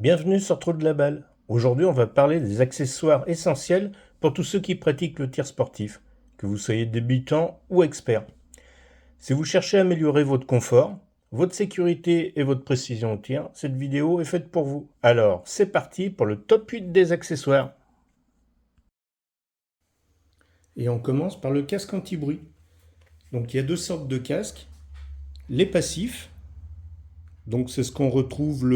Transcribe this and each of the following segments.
Bienvenue sur Trou de la Balle. Aujourd'hui, on va parler des accessoires essentiels pour tous ceux qui pratiquent le tir sportif, que vous soyez débutant ou expert. Si vous cherchez à améliorer votre confort, votre sécurité et votre précision au tir, cette vidéo est faite pour vous. Alors, c'est parti pour le top 8 des accessoires. Et on commence par le casque anti-bruit. Donc il y a deux sortes de casques. Les passifs, donc c'est ce qu'on retrouve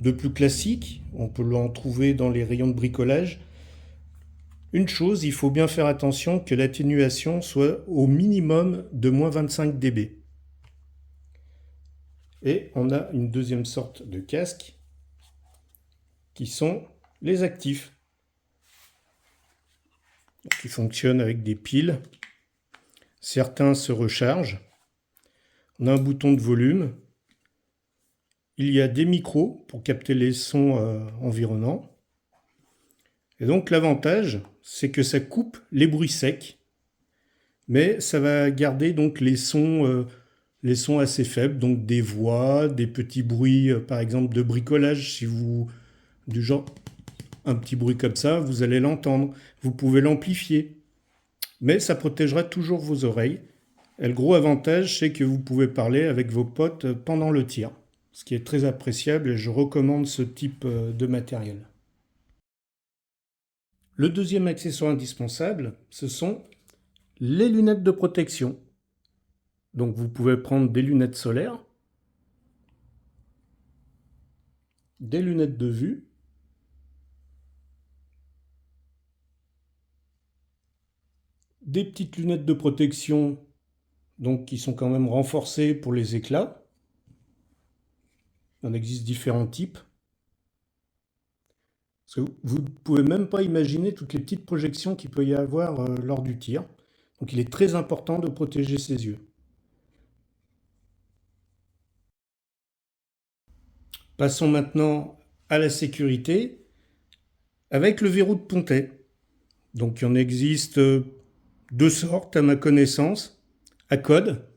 de plus classique, on peut l'en trouver dans les rayons de bricolage. Une chose, il faut bien faire attention que l'atténuation soit au minimum de moins 25 dB. Et on a une deuxième sorte de casque qui sont les actifs, qui fonctionnent avec des piles. Certains se rechargent. On a un bouton de volume. Il y a des micros pour capter les sons environnants. Et donc l'avantage, c'est que ça coupe les bruits secs, mais ça va garder donc les sons assez faibles, donc des voix, des petits bruits, par exemple de bricolage, si vous, du genre un petit bruit comme ça, vous allez l'entendre. Vous pouvez l'amplifier, mais ça protégera toujours vos oreilles. Et le gros avantage, c'est que vous pouvez parler avec vos potes pendant le tir, ce qui est très appréciable et je recommande ce type de matériel. Le deuxième accessoire indispensable, ce sont les lunettes de protection. Donc vous pouvez prendre des lunettes solaires, des lunettes de vue, des petites lunettes de protection donc qui sont quand même renforcées pour les éclats. Il en existe différents types. Parce que vous ne pouvez même pas imaginer toutes les petites projections qu'il peut y avoir lors du tir. Donc il est très important de protéger ses yeux. Passons maintenant à la sécurité avec le verrou de Pontet. Donc il en existe deux sortes à ma connaissance, à code,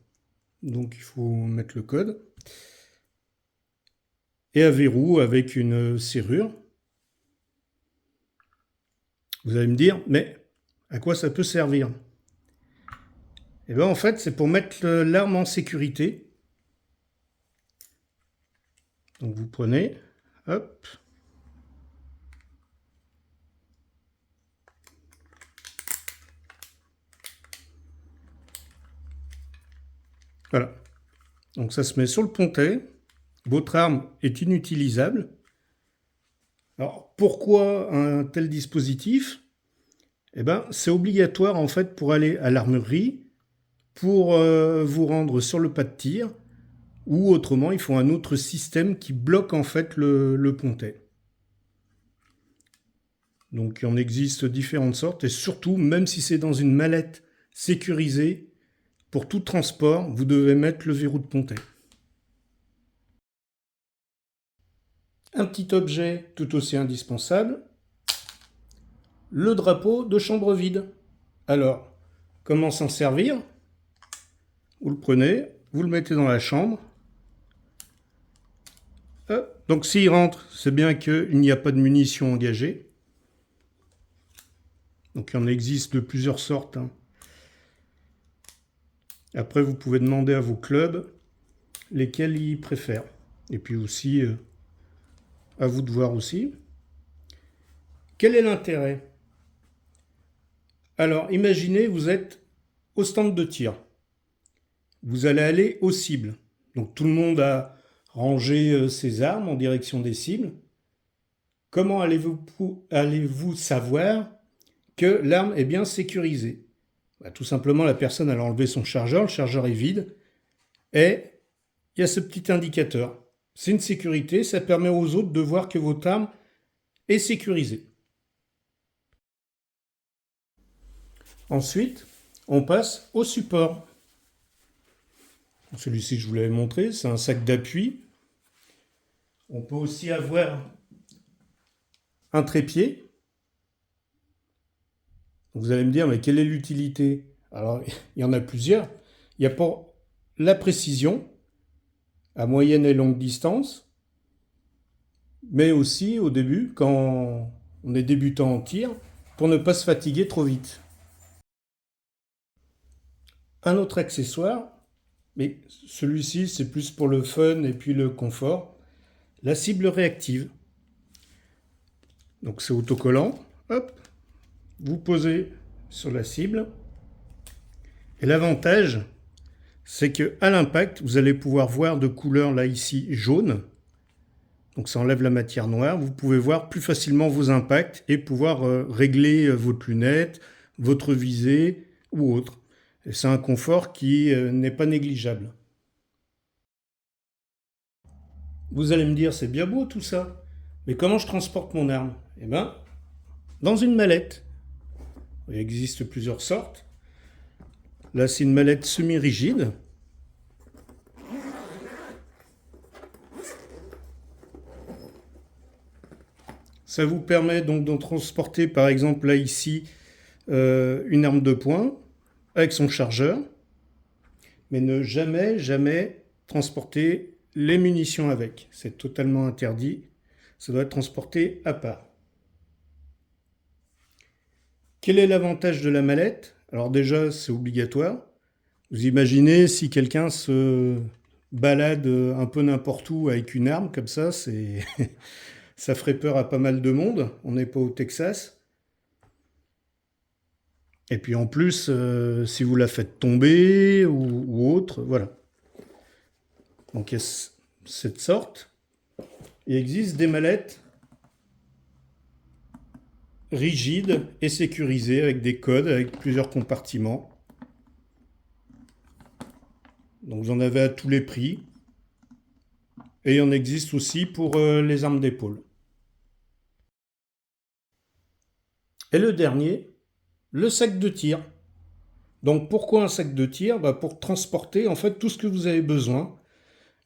donc il faut mettre le code, et à verrou avec une serrure. Vous allez me dire, mais à quoi ça peut servir? Eh bien en fait c'est pour mettre l'arme en sécurité. Donc vous prenez, hop, voilà. Donc ça se met sur le pontet. Votre arme est inutilisable. Alors pourquoi un tel dispositif? Eh ben c'est obligatoire en fait pour aller à l'armurerie, pour vous rendre sur le pas de tir, ou autrement il faut un autre système qui bloque en fait le pontet. Donc il en existe différentes sortes et surtout même si c'est dans une mallette sécurisée, pour tout transport vous devez mettre le verrou de pontet. Un petit objet tout aussi indispensable, le drapeau de chambre vide. Alors, comment s'en servir? Vous le prenez, vous le mettez dans la chambre. Donc s'il rentre, c'est bien qu'il n'y a pas de munitions engagées. Donc il en existe de plusieurs sortes. Après, vous pouvez demander à vos clubs lesquels ils préfèrent. Et puis aussi, à vous de voir aussi. Quel est l'intérêt? Alors, imaginez, vous êtes au stand de tir. Vous allez aller aux cibles. Donc tout le monde a rangé ses armes en direction des cibles. Comment allez-vous savoir que l'arme est bien sécurisée? Tout simplement, la personne a enlevé son chargeur, le chargeur est vide, et il y a ce petit indicateur. C'est une sécurité, ça permet aux autres de voir que votre arme est sécurisée. Ensuite, on passe au support. Celui-ci, je vous l'avais montré, c'est un sac d'appui. On peut aussi avoir un trépied. Vous allez me dire, mais quelle est l'utilité? Alors, il y en a plusieurs. Il y a pour la précision, à moyenne et longue distance. mais aussi au début, quand on est débutant en tir, pour ne pas se fatiguer trop vite. Un autre accessoire, mais celui-ci c'est plus pour le fun et puis le confort, la cible réactive. Donc c'est autocollant, hop, vous posez sur la cible. Et l'avantage, c'est qu'à l'impact, vous allez pouvoir voir de couleur là ici jaune. Donc ça enlève la matière noire. Vous pouvez voir plus facilement vos impacts et pouvoir régler votre lunette, votre visée ou autre. Et c'est un confort qui n'est pas négligeable. Vous allez me dire, c'est bien beau tout ça, mais comment je transporte mon arme? Eh bien, dans une mallette. Il existe plusieurs sortes. Là, c'est une mallette semi-rigide. Ça vous permet donc de transporter, par exemple, là, ici, une arme de poing avec son chargeur, mais ne jamais, jamais transporter les munitions avec. C'est totalement interdit. Ça doit être transporté à part. Quel est l'avantage de la mallette? Alors déjà, c'est obligatoire. Vous imaginez si quelqu'un se balade un peu n'importe où avec une arme comme ça, ça ferait peur à pas mal de monde. On n'est pas au Texas. Et puis en plus, si vous la faites tomber ou autre, voilà. Donc il y a cette sorte. Il existe des mallettes rigides et sécurisées avec des codes, avec plusieurs compartiments. Donc vous en avez à tous les prix. Et il en existe aussi pour les armes d'épaule. Et le dernier, le sac de tir. Donc pourquoi un sac de tir? Pour transporter en fait tout ce que vous avez besoin.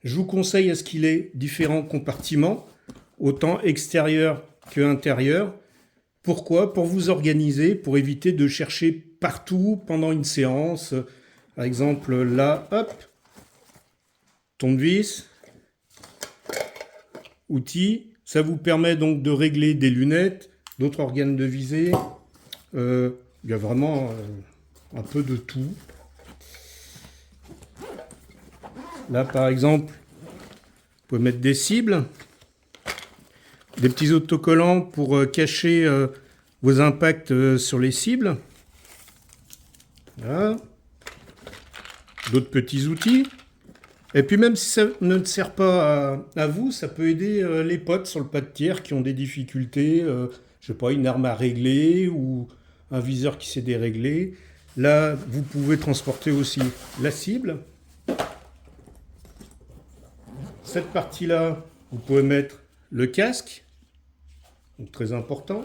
Je vous conseille à ce qu'il ait différents compartiments, autant extérieur que intérieur. Pourquoi? Pour vous organiser, pour éviter de chercher partout pendant une séance. Par exemple là, hop, tournevis, outils. Ça vous permet donc de régler des lunettes, d'autres organes de visée. Il y a vraiment un peu de tout. Là, par exemple, vous pouvez mettre des cibles, des petits autocollants pour cacher vos impacts sur les cibles. Voilà. D'autres petits outils. Et puis même si ça ne sert pas à vous, ça peut aider les potes sur le pas de tir qui ont des difficultés, je sais pas, une arme à régler ou un viseur qui s'est déréglé. Là, vous pouvez transporter aussi la cible. Cette partie-là, vous pouvez mettre le casque, donc très important.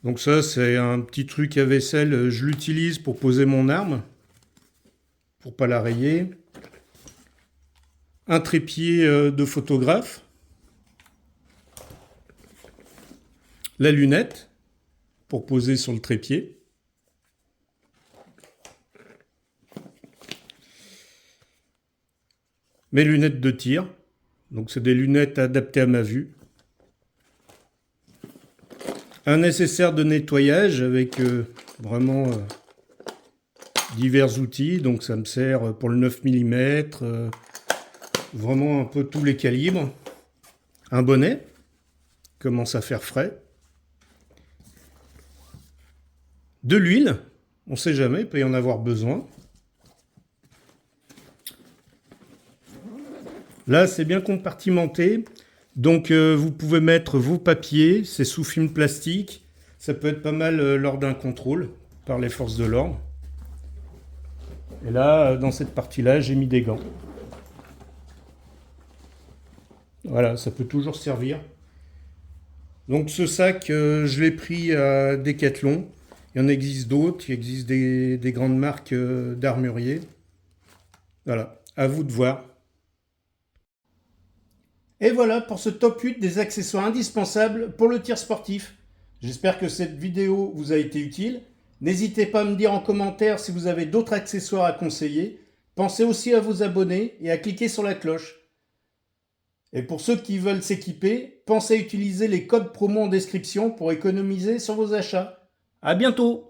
Donc ça, c'est un petit truc à vaisselle, je l'utilise pour poser mon arme, pour pas la rayer. Un trépied de photographe. La lunette, pour poser sur le trépied. Mes lunettes de tir, donc c'est des lunettes adaptées à ma vue. Un nécessaire de nettoyage avec vraiment divers outils, donc ça me sert pour le 9 mm, vraiment un peu tous les calibres. Un bonnet, commence à faire frais. De l'huile, on ne sait jamais, il peut y en avoir besoin. Là, c'est bien compartimenté. Donc, vous pouvez mettre vos papiers. C'est sous film plastique. Ça peut être pas mal lors d'un contrôle par les forces de l'ordre. Et là, dans cette partie-là, j'ai mis des gants. Voilà, ça peut toujours servir. Donc, ce sac, je l'ai pris à Decathlon. Il y en existe d'autres. Il existe des grandes marques d'armuriers. Voilà, à vous de voir. Et voilà pour ce top 8 des accessoires indispensables pour le tir sportif. J'espère que cette vidéo vous a été utile. N'hésitez pas à me dire en commentaire si vous avez d'autres accessoires à conseiller. Pensez aussi à vous abonner et à cliquer sur la cloche. Et pour ceux qui veulent s'équiper, pensez à utiliser les codes promo en description pour économiser sur vos achats. À bientôt!